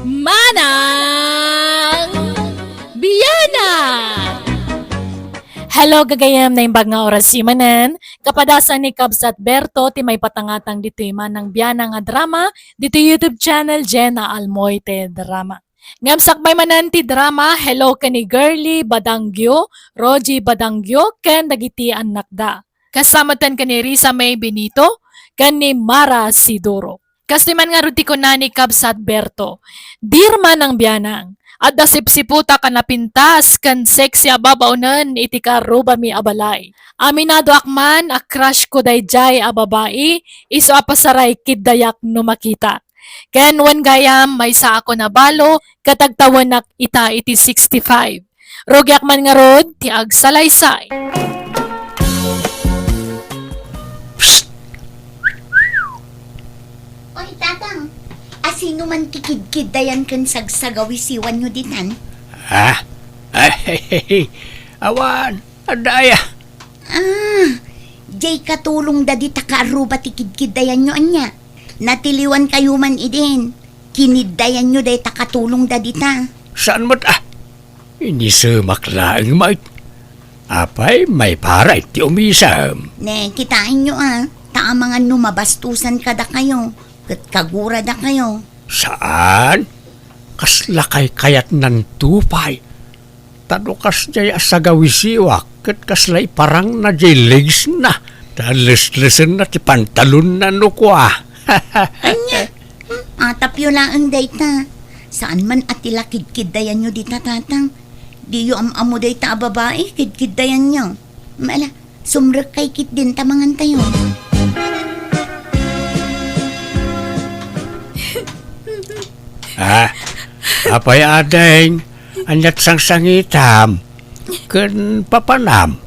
Manang Biyana! Hello, gagayam na imbag nga oras si Manan. Kapadasan ni Cubs at Berto, ti may patangatang dito Manang Biyana nga drama, dito YouTube channel Jenna Almoite Drama. Ngamsak may manan ti drama, hello ka ni Girly Badangyo, Roji Badangyo, ken dagiti anak da. Kasamatan ka ni Risa May Benito, ken ni Mara Sidoro. Kasliman nga ruti ko na ni Cubs at Berto. Dirma ng biyanang. At dasipsiputa ka na pintas kan sexy ababaunan iti ka mi abalay. Aminado akman a crush ko dayjay a babae iso apasaray kiddayak no makita. Ken wan gayam may sa ako na balo katagtawan nak ita iti 65. Rogi akman nga rod ti agsalaysay. Oy, tatang. Asino man tikid-kid dayan kan sagsagawi siwan nyo dinan? Ha? Ay, awan, adaya. Jay katulong dadi takaaruba tikid-kid dayan nyo anya. Natiliwan kayo man idin. Kiniddayan nyo day takatulong dadi ta. Saan mo't Hindi sumaklaang mait. Apay, may para iti umisam. Ne, kitain nyo Taamangan numabastusan kada kayo. Kat kagura da kayo. Saan? Kaslakay kayat ng tupay. Tadukas jay asagawisiwak. Kat kaslay parang na jay legs na. Talis-lisen na ti pantalon na nukwa. Anya? Atapyo lang dayta. Saan man atila kid-kidayan nyo dita tatang? Di yo am-amo dayta babae, kid-kidayan nyo. Mala, sumrek kay kit din tamangan tayo. Apay adeng, anyat sang sangitam, ken papanam,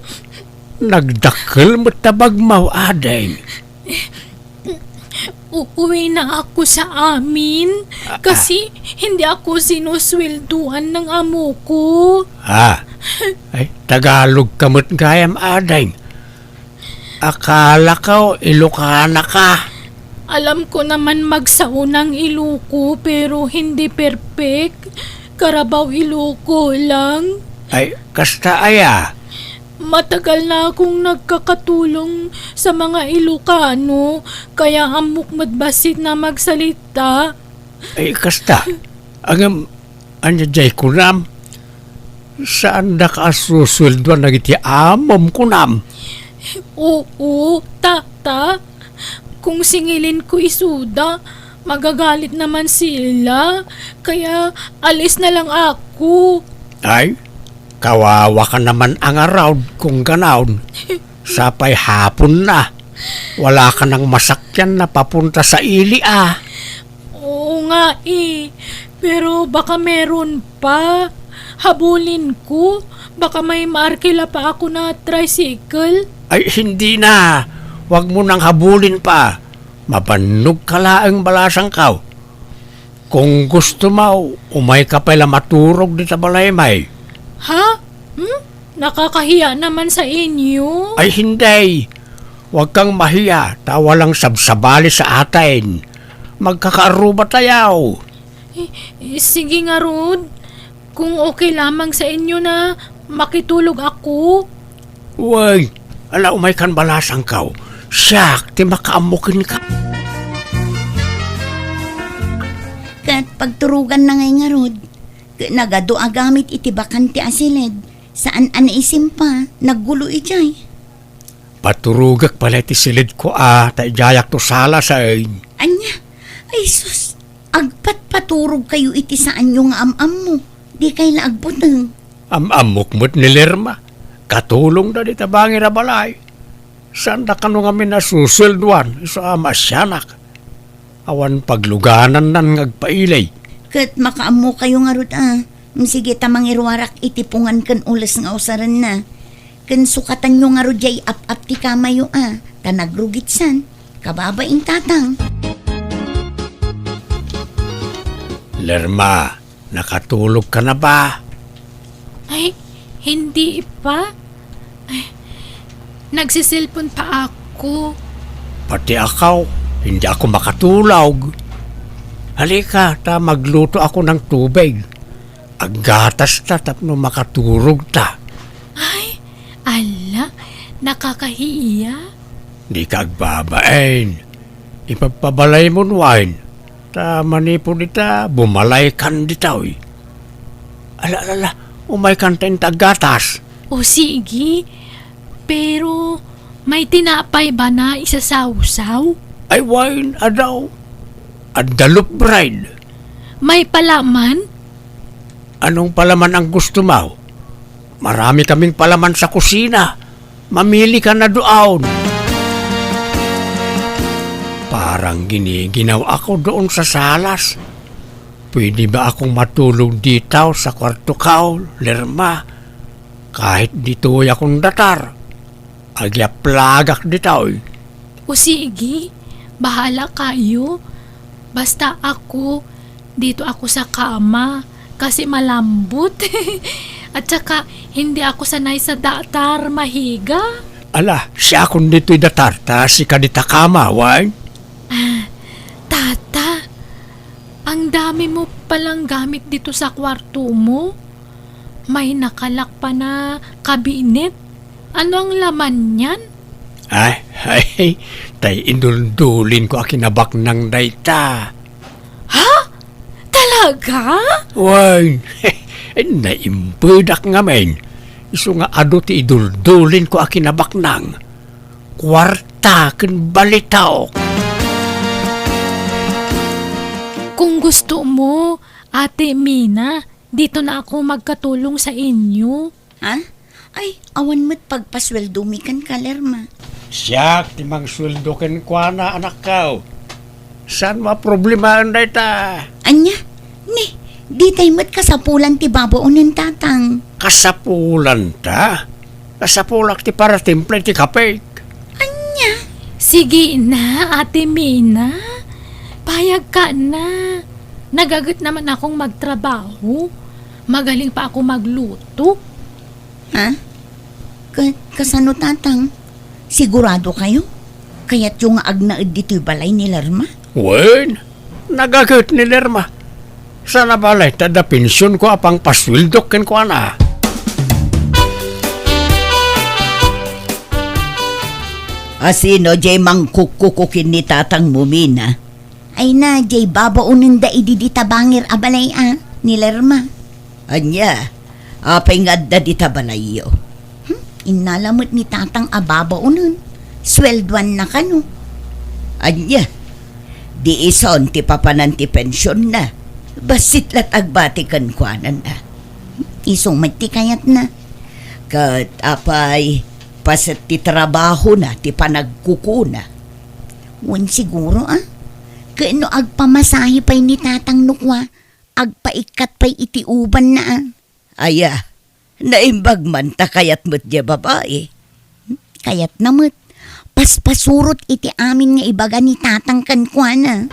nagdakkel mo tabagmaw adeng. Uuwi na ako sa amin kasi hindi ako sinuswelduhan ng amo ko. Ay, Tagalog kamot gayam adeng. Akala ko Ilocana ka. Alam ko naman magsaunang Iluko pero hindi perfect. Karabaw Iluko lang. Ay, kasta aya. Matagal na akong nagkakatulong sa mga Ilocano kaya amok madbasit na magsalita. Ay, kasta. Anya jay kunam. Saan da ka susweldoan nagiti amom kunam? Oo, tata. Kung singilin ko isuda, magagalit naman sila. Kaya alis na lang ako. Ay, kawawa ka naman ang araw kung ganaon. Sapay hapon na. Wala ka nang masakyan na papunta sa ili Oo nga pero baka meron pa. Habulin ko. Baka may maarkila pa ako na tricycle. Ay, hindi na. Huwag mo nang habulin pa. Mabanog ka laang balasang kaw. Kung gusto mo, umay ka pala maturog di sa balaymay. Ha? Nakakahiya naman sa inyo. Ay, hindi. Huwag kang mahiya. Tawa lang sabsabali sa atin. Magkakaaruba tayaw. Sige nga, Rod. Kung okay lamang sa inyo na makitulog ako. Uy, ala umay kan balasang kaw. Siyak, ti makaamukin ka. Kat pagturugan na ngay nga rod, nagado agamit iti bakan ti asilid. Saan anaisim pa, naggulo ijay. Paturugak pala ti silid ko taijayak to sala sa Anya, ay sus, agpat paturog kayo iti saan yung am-am mo. Di kay laagbutang. Amok mo't ni Lerma. Katulong na di tabangi na balay. Saan da kano kami nasusulduan sa amasyanak. Awan pagluganan nan ngagpailay. Kat makaamo kayo nga rod Sige tamang irwarak itipungan kan ulas nga usaran na. Kan sukatan nyo nga rod jay ap-ap ti kamayo Tanagrugitsan. Kababaing tatang. Lerma, nakatulog ka na ba? Ay, hindi pa. Nagsisilpon pa ako. Pati ako, hindi ako makatulog. Halika, ta magluto ako ng tubig. Aggatas ta tapno makaturog ta. Ay, ala, nakakahiya. Di ka agbabain. Ipagpabalay mo wine. Ta manipo dita, bumalay kan ditaw. Ala, umay kan tayo aggatas. O sige, pero may tinapay ba na isasawsaw? Ay wine adaw. Adalop bride. May palaman? Anong palaman ang gusto mo? Marami kaming palaman sa kusina. Mamili ka na doon. Parang giniginaw ako doon sa salas. Pwede ba akong matulog dito sa kwarto kao, Lerma? Kahit dito akong datar. Agyaplagak dito. O sige, bahala kayo. Basta ako, dito ako sa kama kasi malambot. At saka, hindi ako sanay sa datar mahiga. Ala, siya akong dito'y datar, ta si kadita kama, wine. Tata, ang dami mo palang gamit dito sa kwarto mo. May nakalak pa na kabinet. Ano ang laman niyan? Ay, tay induldulin ko akinabak ng dayta. Ha? Talaga? Wine, naimpedak nga men. Iso nga ado ti iduldulin ko akinabak ng kwarta ken balitaw. Kung gusto mo, Ate Mina, dito na ako magkatulong sa inyo. Ha? Ay, awan mo't pagpasweldo mi kan ka, Lerma. Siyak, timang sweldo ken kwa na anak kao. San problema ang dayta? Anya? Ni, di tayo mo't kasapulan ti babaunin tatang. Kasapulan ta? Kasapulak ti para timple ti kapek. Anya? Sige na, Ate Mina. Payag ka na. Nagagat naman akong magtrabaho. Magaling pa ako magluto. Ha? Kasano tatang? Sigurado kayo? Kaya't yung agnaid dito'y balay ni Lerma? Wen, nagagot ni Lerma. Sana balay, tada pensyon ko apang paswildok ken ko na. Asino jay mangkukukukin ni tatang Mumina? Ay na, jay babaunin da ididita bangir abalay ni Lerma. Anya, apay nga da dita balay yo. Inalamot ni tatang ababaunin. Swelduan na kano. Anya, di ison ti papanan ti pensyon na. Basit lat agbatikan kwanan na. Isong mati kayat na. Kat apay, paset ti trabaho na, ti panagkukuna. Wan siguro Kaano agpamasahi pa'y ni tatang nukwa, agpaikat pa'y iti uban na Aya, naimbag man ta kayat mo't diya babae. Kayat na mo't, paspasurot iti amin nga ibaga ni tatang kankwana.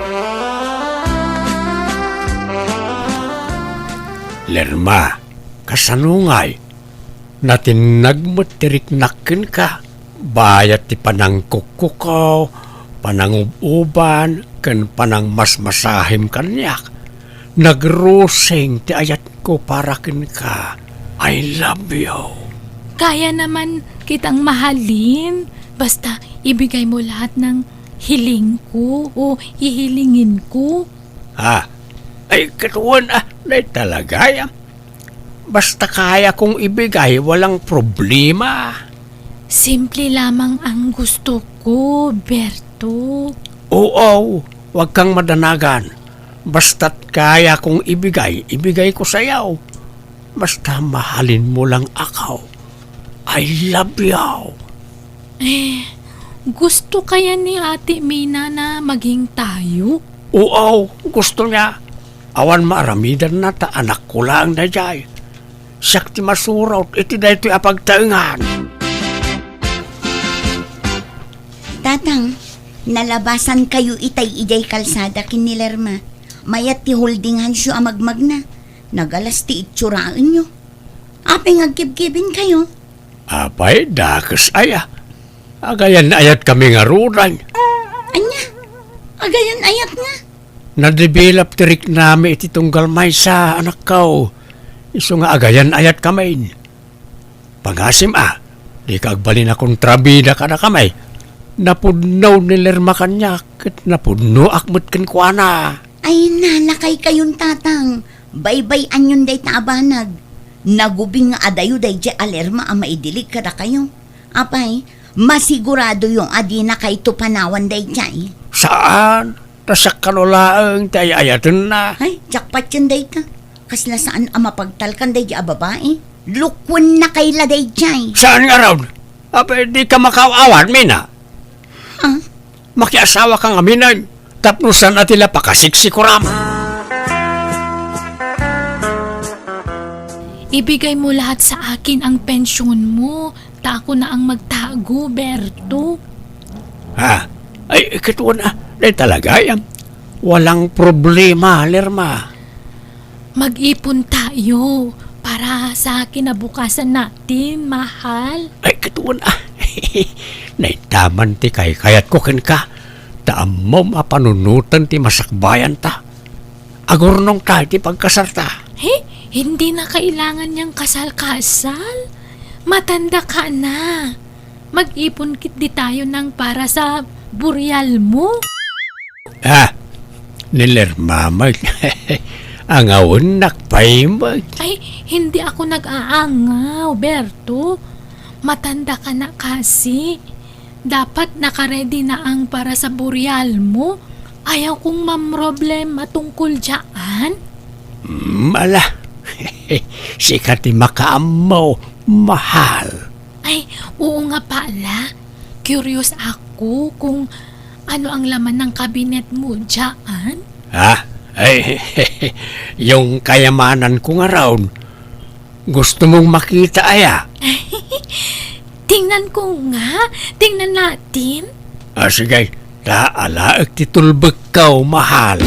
Lerma, kasanungay, natinag mo tiriknakin ka. Bayat ti panangkukukaw, panangububan, ken panang masmasahim kanyak. Nagrusing ti ayat ko para ken ka. I love you. Kaya naman kitang mahalin. Basta ibigay mo lahat ng hiling ko o ihilingin ko. Ha? Ay, katuwan na talaga ya. Basta kaya kong ibigay, walang problema. Simple lamang ang gusto ko, Berto. Oo, wag kang madanagan. Basta't kaya kong ibigay ko sa'yo. Basta mahalin mo lang ako. I love you. Gusto kaya ni Ate Mina na maging tayo? Oo, gusto niya. Awan maaramidan na ta anak ko lang na jay. Siyak ti masuraw, iti da ito'y apagtaingan. Tatang, nalabasan kayo itay ijay kalsada kin ni Lerma. Mayat ti holdingan siyo amagmag na. Nagalas ti itsuraan nyo. Apeng agkibkibin kayo. Apay, dakas aya. Agayan ayat kami nga ruran. Anya, agayan ayat nga. na-develop tirik nami iti tunggal may sa anak ko. Iso nga agayan ayat kamay. Pangasim di ka agbalin akong trabida ka na kamay. Napudnaw nilerma kanya, kat napudno akmut ken kuana. Ay nalakay kayong tatang. Baybay-an yun day taabanag. Nagubing nga adayo day di alerma ang maidilig kada kayo. Apay, masigurado yung adi na kay tupanawan day jay. Saan? Tasak kanulaang tayo ayatan na. Ay, jackpot yun day ka. Kasla saan ang mapagtalkan day di a babae? Lukwon na kay la day jay. Saan nga raw? Apa, di ka makawawan, Mina. Ha? Makiasawa kang aminan. Tapnusan atila pakasiksikuram. Ibigay mo lahat sa akin ang pensyon mo. Tako na ang magtago, Berto. Ha? Ay, katuan Ay talaga yan. Walang problema, Lerma. Mag-ipon tayo para sa kinabukasan natin, mahal. Ay, katuan Naitaman ti kay kayat ko ken ka. Taam mo mapanunutan ti masakbayan ta. Agurnong tayo ti pagkasarta. Hindi na kailangan niyang kasal-kasal. Matanda ka na. Mag-ipon kit di tayo ng para sa buryal mo. Nilermamag. Ang awon nakpaimag. Ay, hindi ako nag-aangaw, Berto. Matanda ka na kasi. Dapat nakaredy na ang para sa buryal mo. Ayaw kong mamroblema tungkol dyan. Mala. Sikat ti makaamaw, mahal. Ay, oo nga pala. Curious ako kung ano ang laman ng kabinet mo dyan. Ay, yung kayamanan ko nga raw. Gusto mong makita aya? Tingnan ko nga. Tingnan natin. Sige, taalaag titulbag ka, mahal.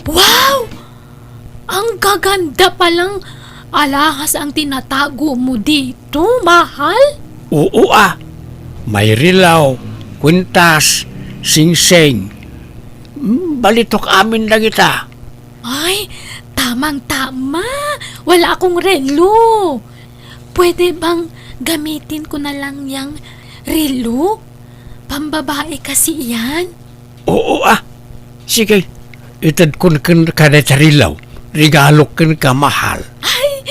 Wow! Ang gaganda palang alahas ang tinatago mo dito, mahal. Oo May rilaw, kwintas, singsing. Balitok amin lang ita. Ay, tamang-tama. Wala akong relo. Pwede bang gamitin ko na lang yung relo? Pambabae kasi yan. Oo Sige, itad kun kada sa rilaw. Regalo kun ka, mahal. Ay,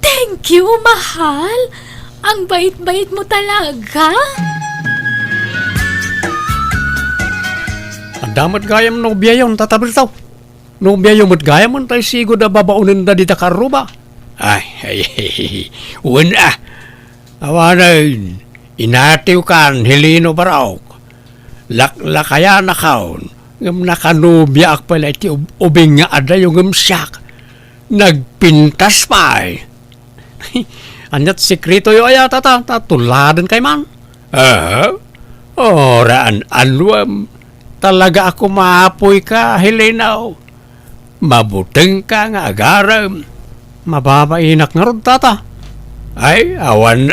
thank you, mahal. Ang bait-bait mo talaga. Ang damat gayam no biyayon tatabir tao. No biyayon mo't gayam tayo sigo da babaunin da di da karuba. Ay, uwan Awanan, inatiw kan hilino baraok. Laklakaya na kaon. Ngam nakanubya ak pala iti ubing nga ada yung ngumsyak. Nagpintas pa Anyat sekreto yo aya tuladan kay man. Oraan anwam. Talaga ako maapoy ka, Helena. Mabuteng ka nga agaram. Mababainak nga ron, tata. Ay, awan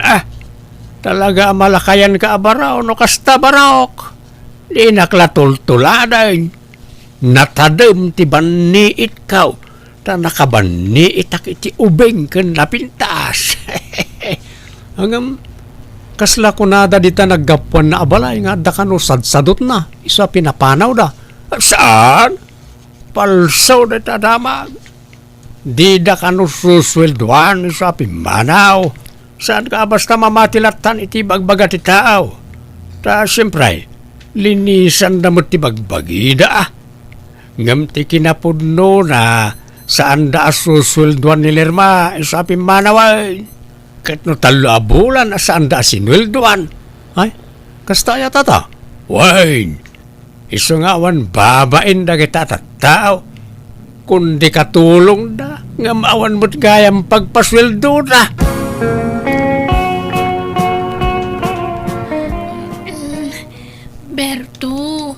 Talaga malakayan ka abaraw, no kasta barok. Di naklatultuladan. Natadem ti baniit kaw. Ta nakabaniit ak iti ubeng ken napintas. Hangam kasla ko nada dita naggapuan na abalay nga da kano sadsadot na. Isa pinapanaw da. Saan? Palsaw da tadama. Di da kano suswelduan isa pimanaw. Saan ka basta mamatilatan iti bagbaga ti tao? Ta siyempre, linisan na mo ti bagbagida Ngam ti kinapudno na saan da suswelduan ni Lerma isa pimanaw Kat no talo abulan saan da sinwelduan. Ay, kastaya tata. Wain, iso nga awan babain da kita tao. Kundi katulong da, nga maawan mo't gayang pagpasweldo na. Berto,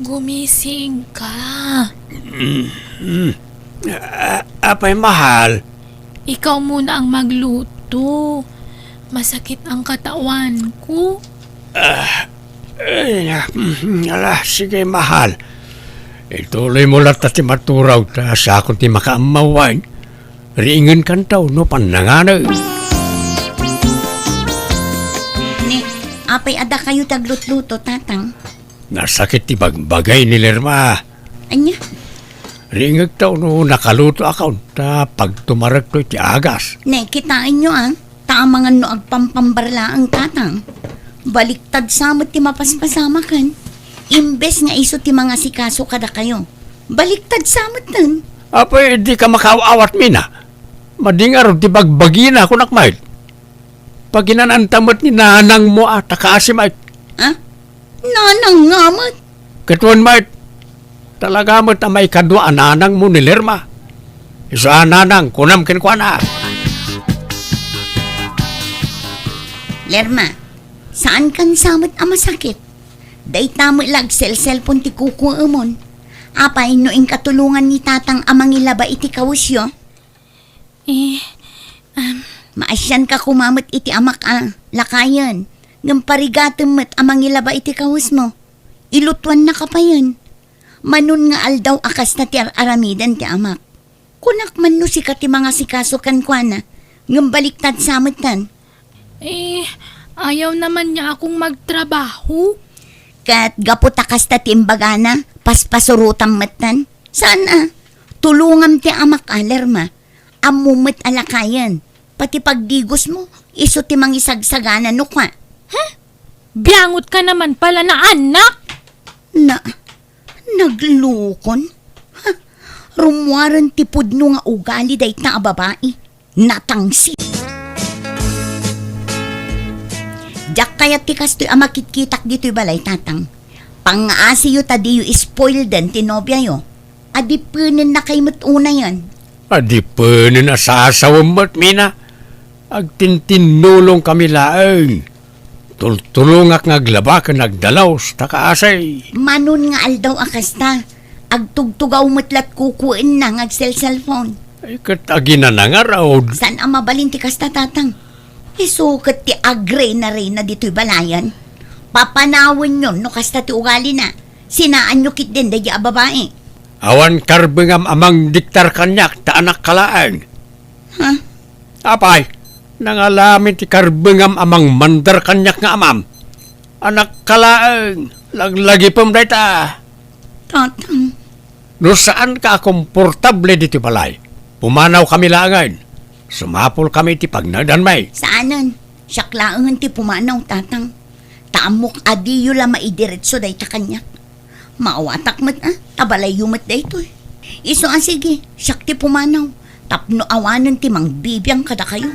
gumising ka. Apay mahal. Ikaw muna ang magluto. Masakit ang katawan ko. Ala, sige mahal. Ituloy mo lang ti maturaw ta sa akong ti makaamawan. Riingan kan tao no panangana. Ni, apay ada kayo taglut-luto, tatang. Nasakit ti bagbagay ni Lerma. Anya? Riingag tao no nakaluto akaw ta pag tumarag to ti agas. Ne, kitain nyo Taamangan no agpampambarla ang tatang. Baliktad samot ti mapaspasama kan. Imbes nga iso ti mga sikaso kada kayo. Baliktad samot nun. Apoy, di ka makawawat mina. Madingar ti bagbagi na ako nakmait. Pag inanantamot ni nanang mo at akaasimait. Ha? Nanang ngamot. Katuan mait. Talaga mo ta may kadwa nanang mo ni Lerma. Isa nanang kunam kinkwana. Lerma, saan kan samot ang masakit? Day tamo ilag cellphone ti kuko amon. Apay no ing katulungan ni tatang amang ilaba iti kawusyo. Maasyan ka kumamot iti amak lakayan. Ngam parigatem met amang ilaba iti kawus mo. Ilutuan na ka pa yun. Manun nga aldaw akas na ti aramidan ti amak. Kunak man no sikat ti mga sikaso kan kwa na. Ngam baliktad samutan. Ayaw naman niya akong magtrabaho. Kat gaputakas ta timbagana, paspasurutam matan. Sana, tulungam ti amak Lerma. Amumit alakayan. Pati pagdigos mo, iso ti mangisagsagana no kwa. Biyangot ka naman pala na anak. Naglukon? Rumwaran ti pudno nga ugali day ta babae. Natangsi. Diyak kaya ti kastoy amakitkitak dito'y balay tatang. Pang-aasiyo ta diyo spoil din tinobya yo. Adi punin na kay matuna yan. Adi pa na sasawam mo't mina. Agtintinulong kami laeng. Tultulungak ngaglaba ka nagdalaw sa kaasay. Manon nga aldaw akasta. Agtugtugaw matlat kukuin na cellphone. Ay kat agina na nga raw. San ang mabalin ti kasta tatang? Isukat ti agre na rin na dito'y balayan. Papanawin yun no kasta ti ugali na. Sinaan nyo kit din daya babae. Awan karbengam amang diktar kanyak ta anak kalaan. Ha? Apay, nangalamin ti karbengam amang mandar kanyak nga amam. Anak kalaan, laglagi pam ta. Tatang. No saan ka komportable dito balay? Pumanaw kami langan. Sumapol kami ti pagnagdanmay. Saanan? Siyaklaangan ti pumanaw tatang. Tamok adiyo la maidiretso day ta kanyak. Maawatak mat tabalay yumat day to. Iso sige, siyak ti pumanaw. Tapno awanan ti mang bibiyang kada kayo.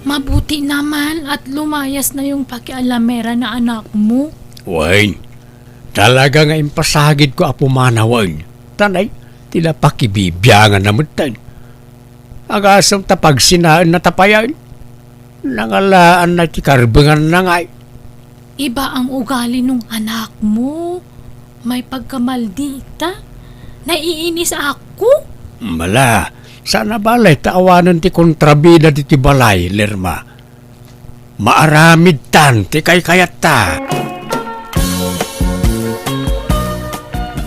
Mabuti naman at lumayas na yung pakialamera na anak mo. Wain, talaga nga impasagid ko apumanawan. Tanay, tila pakibibiyangan naman tan. Agasang tapag sinaan na tapayan. Nangalaan na ti karbengan na ngay. Iba ang ugali nung anak mo. May pagkamaldita. Naiinis ako. Mala, sana balay taawanan ti kontrabida di ti balay, Lerma. Maaramid tan ti kay kayat ta.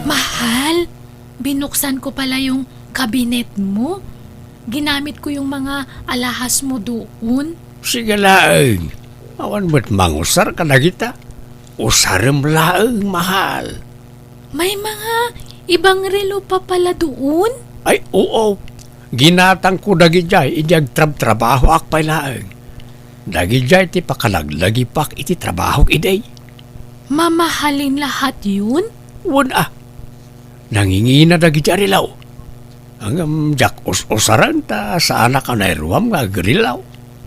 Mahal, binuksan ko pala yung kabinet mo. Ginamit ko yung mga alahas mo doon. Sige laeng, awan mo't mangusar ka na kita. Usarem laeng, mahal. May mga ibang relo pa pala doon. Ay, oo. Ginatang ko dagijay, ijag trabaho akpay laeng. Dagijay ti pakalaglagi pak iti trabaho iday. Mamahalin lahat yun? Wala. Nangingina dagijay rilaw. Ang jak usaran ta sa anak ka na iruam nga grilaw.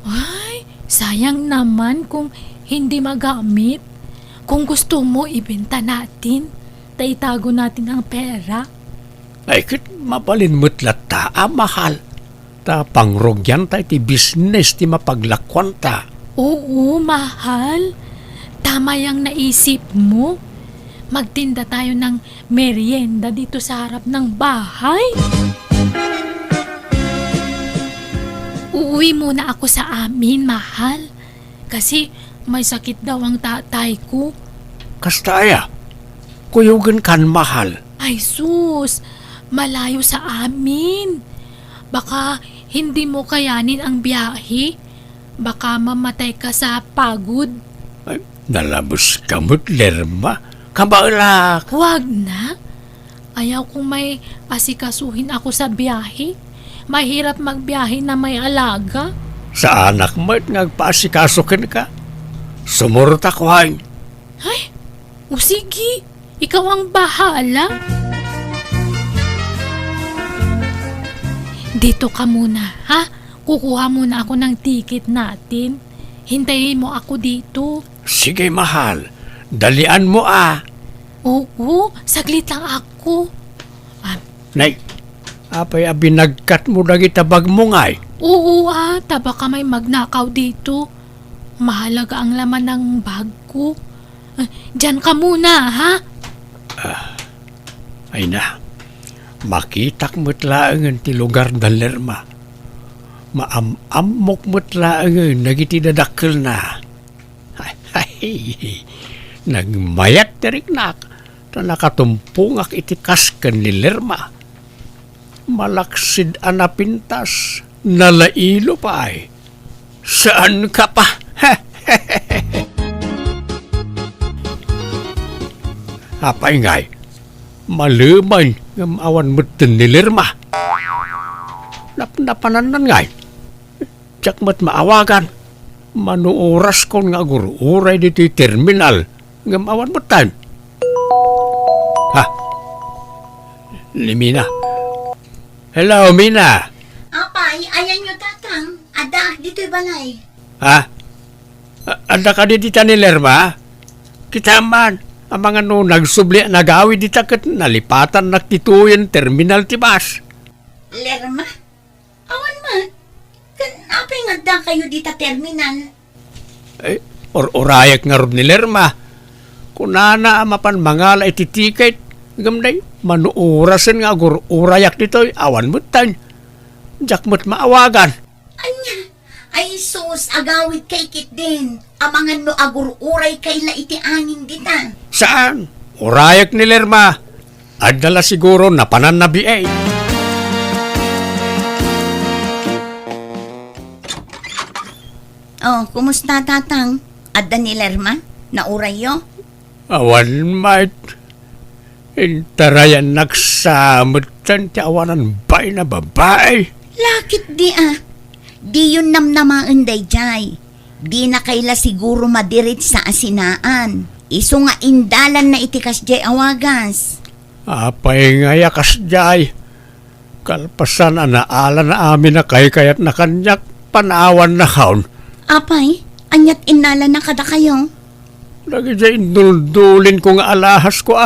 Ay, sayang naman kung hindi magamit. Kung gusto mo, ibenta natin. Taitago natin ang pera. Ay, kit mapalin mutlat ta, mahal. Ta pangrogyan ta iti business ti mapaglakwan ta. Oo, mahal. Tama yung naisip mo. Magtinda tayo ng merienda dito sa harap ng bahay. Uuwi muna ako sa amin, mahal. Kasi may sakit daw ang tatay ko. Kastaya, kuyugan kan mahal. Ay sus, malayo sa amin. Baka hindi mo kayanin ang biyahe. Baka mamatay ka sa pagod. Ay, nalabos kamot, Lerma. Kabalak. Huwag na. Ayaw kong may asikasuhin ako sa biyahe. Mahirap magbiyahe na may alaga. Sa anak mo't nagpaasikaso ka. Sumurot ako, hain. Ay, o sige. Ikaw ang bahala. Dito ka muna, ha? Kukuha muna ako ng ticket natin. Hintayin mo ako dito. Sige, mahal. Dalian mo, Oo, saglit lang ako. Nay, apay abinagkat mo na gitabag mo ngay. Oo taba ka may magnakaw dito. Mahalaga ang laman ng bag ko. Diyan ka muna, ha? Ay na, makitak mo't laangan ti lugar na Lerma. Maamamok mo't laangan nagitidadakkel na. Ay, nagmayat tirik nak na nakatumpungak itikas kan ni Lerma. Malaksid anapintas, nalailo pa ay. Saan ka pa? Apay ngay, maluman ng awan mo ni Lerma. Napananan ngay, tsak mo't maawagan. Manuoras ko nga gururay dito yung terminal ng awan mo tan. Ha? Limina. Hello, Mina. Apay, ayan nyo tatang. Ada, dito'y balay. Ha? Ada ka dito ni Lerma? Kita man, ang mga nagsubli, nagawi dito kat nalipatan naktituyan terminal tibas. Lerma? Awan man. Apay nga da kayo dita terminal. Eh, orayak nga rin ni Lerma. Kunana mapan mangala ititikait, gamday, manuurasan nga orayak dito, awan mo tan. Diyak mo't maawagan. Anya, ay sus, agawid kay kit din. Amangan no agur-uray kay la iti angin dita. Saan? Orayak ni Lerma. Adala siguro na pananabi eh. Oh, kumusta tatang? Adda ni Lerma? Nauray yo? Awan mait. Intarayan nagsamot tan ti awanan bay na babae. Lakit di Di yun namnamaan day jay. Di na kaila siguro madirit sa asinaan. Iso nga indalan na itikas jay awagas. Apay nga yakas jay. Kalpasan naala na amin na kayat na kanyak panawan na kaon. Apay, anyat inala na kada kayo. Lagi jay induldulin ko nga alahas ko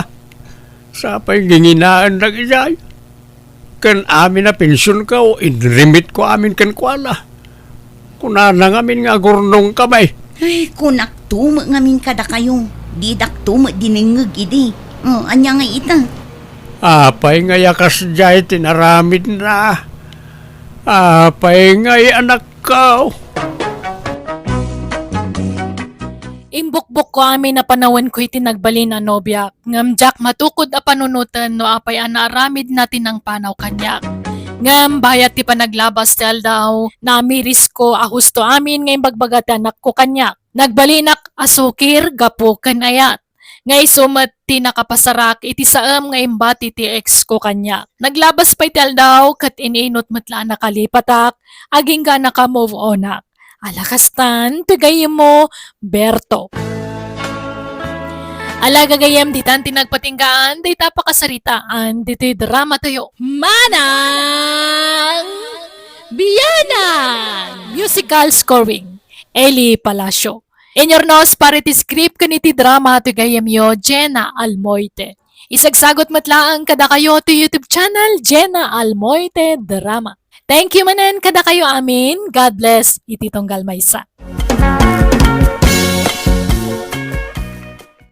Sapay ginginaan lagi jay. Kan amin na pensyon ka o inrimit ko amin kan kuala. Kunana ngamin nga gurnong kamay. Ay, kunak tumo ngamin kada kayo. Didak tumo diningag idi. Oh, anya nga ita. Apay nga yakas jay tinaramid na. Apay nga anak ka. Imbukbok ko amin na panawan ko iti nagbalin na nobya. Ngam jak matukod a panunutan no apay anaaramid natin ang panaw kanyak. Ngam bayat ti panaglabas tel daw namiris ko ahusto amin ngayon bagbagat anak ko kanyak. Nagbalinak asukir gapukan ayat. Ngay sumat ti nakapasarak iti saam ngayon bati ti ex ko kanyak. Naglabas pa itel daw kat ininot matla nakalipatak aging ga naka-move onak. Alakastan, tagayim mo, Berto. Alagagayam ditan tinagpatinggaan, di tapakasaritaan, dito'y drama tayo. Manang Biyanang! Musical scoring, Eli Palacio. Inyornos para iti script kaniti drama tagayam yo, Jenna Almoite. Isagsagot matlaang kada kayo to YouTube channel, Jenna Almoite Drama. Thank you manen kada kayo amin. God bless. Iti tonggal maysa.